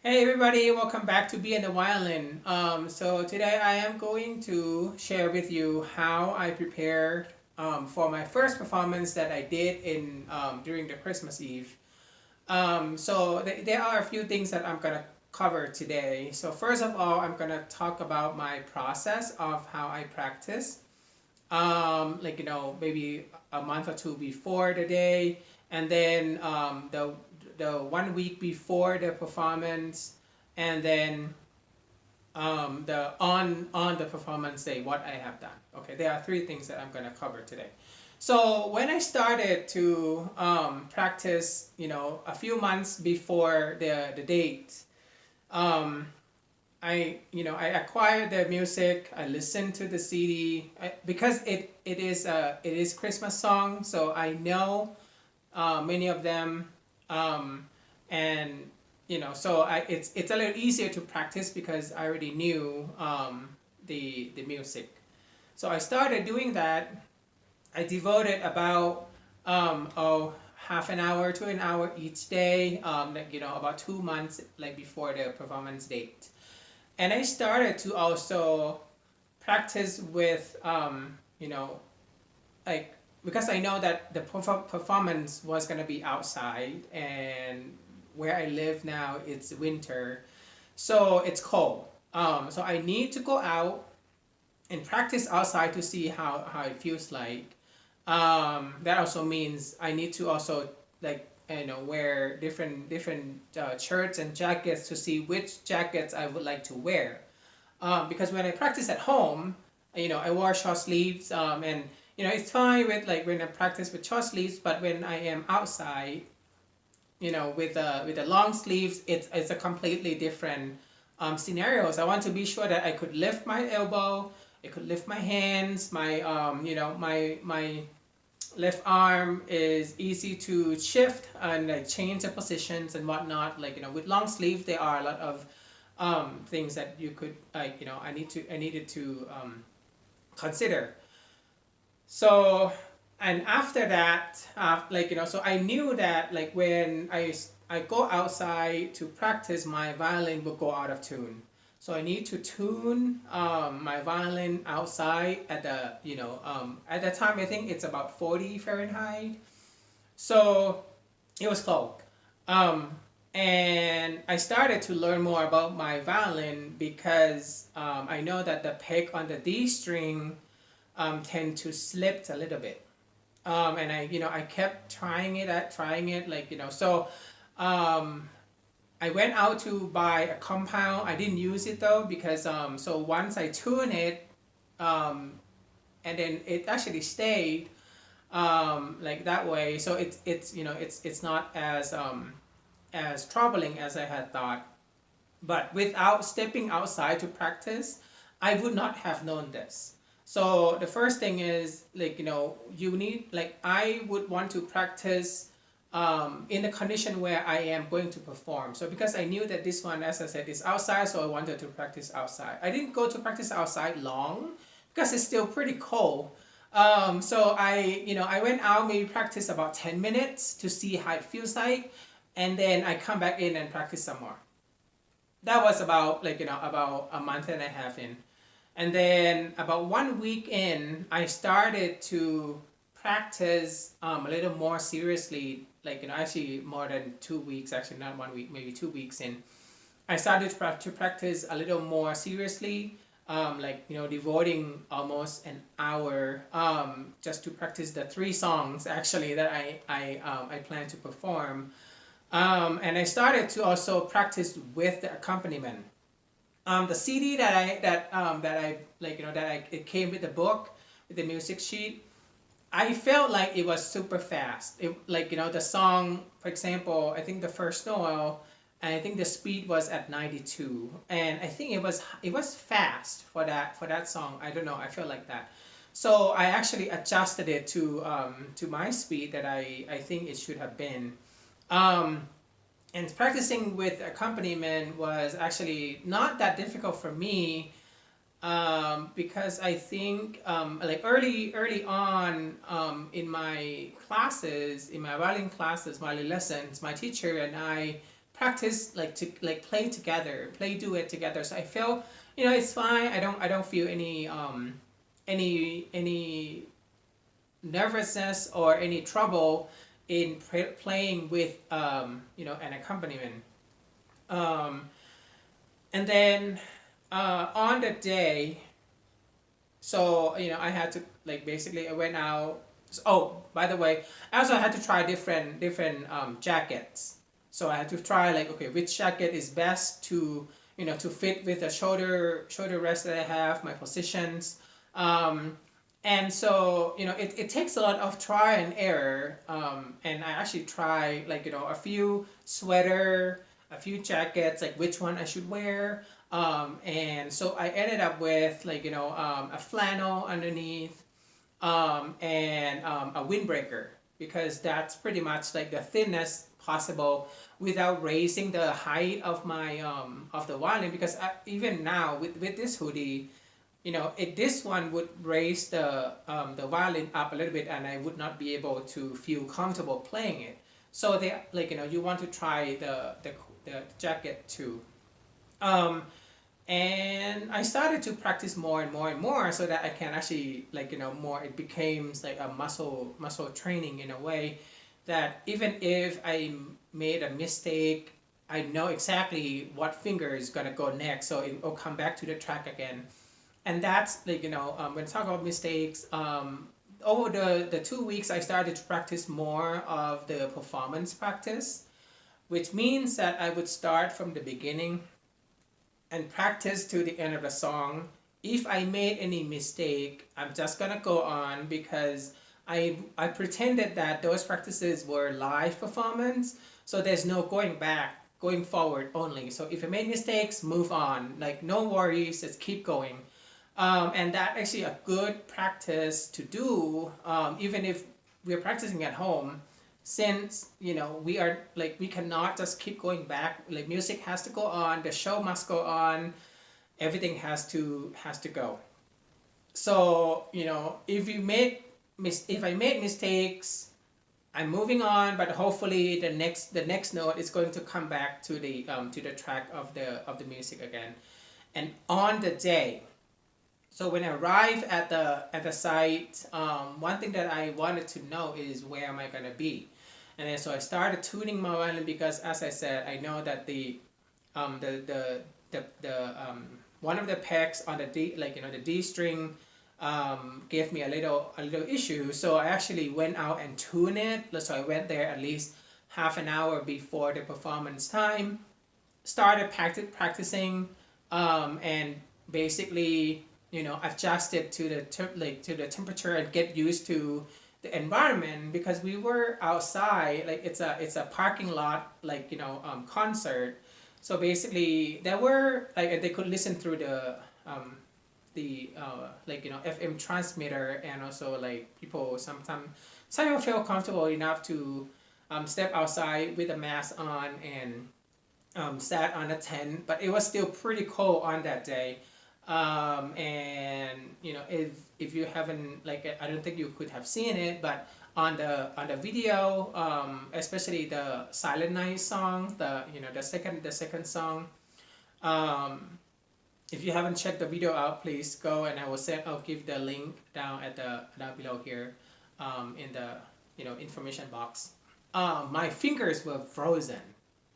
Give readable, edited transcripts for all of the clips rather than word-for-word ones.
Hey everybody, welcome back to Be in the Violin. So today I am going to share with you how I prepared for my first performance that I did in during the Christmas Eve. There are a few things that I'm gonna cover today. So first of all, I'm gonna talk about my process of how I practice. Maybe a month or two before the day, and then the 1 week before the performance, and then the on the performance day, what I have done. Okay, there are three things that I'm going to cover today. So when I started to practice, a few months before the date, um, I acquired the music. I listened to the CD because it is Christmas song, so I know many of them, and so it's a little easier to practice because I already knew the music. So I started doing that. I devoted about half an hour to an hour each day, about 2 months before the performance date. And I started to also practice with like because I know that the performance was gonna be outside, and where I live now it's winter, so it's cold. So I need to go out and practice outside to see how it feels like. That also means I need to also wear different shirts and jackets to see which jackets I would like to wear. Because when I practice at home, I wear short sleeves, and it's fine with like when I practice with short sleeves, but when I am outside, with the long sleeves, it's a completely different scenarios. I want to be sure that I could lift my elbow, I could lift my hands, my left arm is easy to shift and like change the positions and whatnot. With long sleeves, there are a lot of things that you could I needed to consider. So and after that, so I knew that like when I go outside to practice, my violin will go out of tune. So I need to tune my violin outside at the time I think it's about 40 Fahrenheit. So it was cold. Um, and I started to learn more about my violin because I know that the peg on the D string tend to slip a little bit. And I kept trying it, I went out to buy a compound. I didn't use it though because so once I tune it, um, and then it actually stayed like that way. So it's not as troubling as I had thought. But without stepping outside to practice, I would not have known this. So the first thing is you need I would want to practice in the condition where I am going to perform. So because I knew that this one, as I said, is outside, so I wanted to practice outside. I didn't go to practice outside long because it's still pretty cold. So I went out, maybe practice about 10 minutes to see how it feels like, and then I come back in and practice some more. That was about about a month and a half in. And then about 1 week in, I started to practice a little more seriously, actually more than 2 weeks, actually not 1 week, maybe 2 weeks in. I started to practice a little more seriously, devoting almost an hour just to practice the three songs actually that I plan to perform. And I started to also practice with the accompaniment. The CD that I it came with the book with the music sheet. I felt like it was super fast. It the song, for example, I think the first Noel, and I think the speed was at 92, and I think it was fast for that song. I don't know. I felt like that. So I actually adjusted it to my speed that I think it should have been. Um, and practicing with accompaniment was actually not that difficult for me, because I think early on in my classes, in my violin classes, violin lessons, my teacher and I practice like to like play together, play duet together. So I feel, you know, it's fine. I don't feel any nervousness or any trouble in playing with you know, an accompaniment. Um, and then on the day, so you know, I had to like basically I went out. Oh, by the way, I also had to try different jackets. So I had to try like, okay, which jacket is best to, you know, to fit with the shoulder rest that I have, my positions. Um, and so, you know, it takes a lot of try and error. And I actually try like, you know, a few sweater, a few jackets, like which one I should wear. And so I ended up with like, you know, a flannel underneath, and a windbreaker, because that's pretty much like the thinnest possible without raising the height of my of the violin. Because even now with this hoodie, you know, this one would raise the violin up a little bit, and I would not be able to feel comfortable playing it. So they like, you know, you want to try the jacket too. Um, and I started to practice more and more and more, so that I can actually like, you know, more, it became like a muscle training in a way, that even if I made a mistake, I know exactly what finger is gonna go next, so it will come back to the track again. And that's like, you know, when I talk about mistakes, over the 2 weeks I started to practice more of the performance practice, which means that I would start from the beginning and practice to the end of the song. If I made any mistake, I'm just gonna go on, because I pretended that those practices were live performance, so there's no going back, going forward only. So if I made mistakes, move on. Like no worries, just keep going. And that actually a good practice to do, even if we're practicing at home, since you know we are like, we cannot just keep going back. Like music has to go on, the show must go on, everything has to go. So you know, if I made mistakes, I'm moving on, but hopefully the next note is going to come back to the track of the music again. And on the day, so when I arrive at the site, one thing that I wanted to know is where am I gonna be, and then so I started tuning my violin, because as I said, I know that the one of the pegs on the D, like you know, the D string, gave me a little issue. So I actually went out and tuned it. So I went there at least half an hour before the performance time, started practicing, and basically, you know, adjust it to to the temperature and get used to the environment, because we were outside, like it's a parking lot, like you know, concert. So basically there were like, they could listen through the like you know, FM transmitter, and also like people sometimes, some people feel comfortable enough to step outside with a mask on, and sat on a tent, but it was still pretty cold on that day. And you know, if you haven't, like, I don't think you could have seen it, but on the video, especially the Silent Night song, the you know, the second song, um, if you haven't checked the video out, please go, and I'll give the link down below here, in the you know, information box. My fingers were frozen,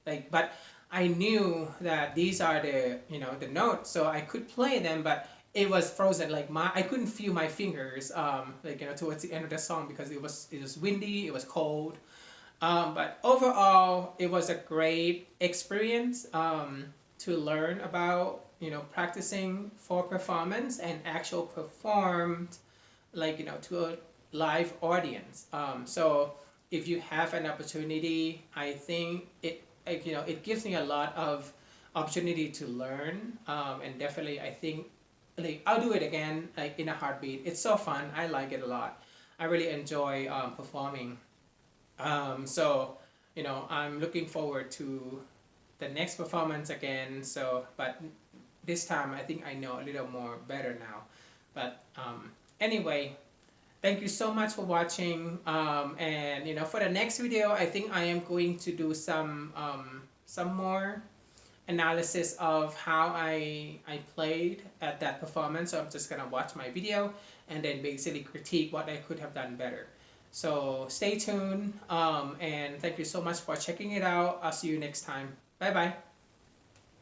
like, but I knew that these are the you know, the notes, so I could play them, but it was frozen. Like I couldn't feel my fingers, like you know, towards the end of the song, because it was windy, it was cold. But overall, it was a great experience, to learn about you know, practicing for performance and actual performed, like you know, to a live audience. So if you have an opportunity, I think it, like you know, it gives me a lot of opportunity to learn, and definitely I think like I'll do it again, like in a heartbeat. It's so fun. I like it a lot. I really enjoy performing. So you know, I'm looking forward to the next performance again. So, but this time I think I know a little more better now. But anyway, thank you so much for watching. And you know, for the next video, I think I am going to do some more analysis of how I played at that performance. So I'm just gonna watch my video and then basically critique what I could have done better. So stay tuned, and thank you so much for checking it out. I'll see you next time. Bye bye.